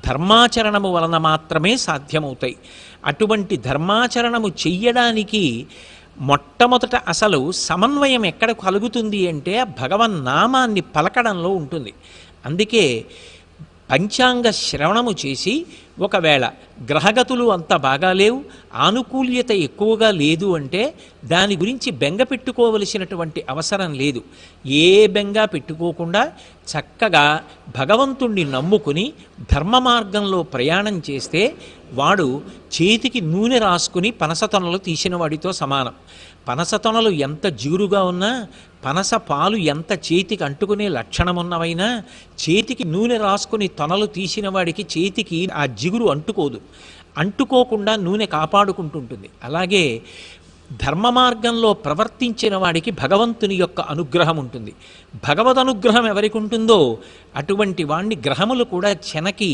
ధర్మాచరణము వలన మాత్రమే సాధ్యమవుతాయి. అటువంటి ధర్మాచరణము చెయ్యడానికి మొట్టమొదట అసలు సమన్వయం ఎక్కడ కలుగుతుంది అంటే భగవన్నామాన్ని పలకడంలో ఉంటుంది. అందుకే పంచాంగ శ్రవణము చేసి ఒకవేళ గ్రహగతులు అంత బాగా లేవు, ఆనుకూల్యత ఎక్కువగా లేదు అంటే దాని గురించి బెంగ పెట్టుకోవలసినటువంటి అవసరం లేదు. ఏ బెంగ పెట్టుకోకుండా చక్కగా భగవంతుణ్ణి నమ్ముకుని ధర్మ మార్గంలో ప్రయాణం చేస్తే వాడు చేతికి నూనె రాసుకుని పనసతొనలు తీసిన వాడితో సమానం. పనసతొనలు ఎంత జిగురుగా ఉన్నా, పనస పాలు ఎంత చేతికి అంటుకునే లక్షణమున్నవైనా, చేతికి నూనె రాసుకుని తొనలు తీసిన వాడికి చేతికి ఆ జిగురు అంటుకోదు. అంటుకోకుండా నూనె కాపాడుకుంటుంటుంది. అలాగే ధర్మ మార్గంలో ప్రవర్తించిన వాడికి భగవంతుని యొక్క అనుగ్రహం ఉంటుంది. భగవద్ అనుగ్రహం ఎవరికి ఉంటుందో అటువంటి వాణ్ణి గ్రహములు కూడా చెనకి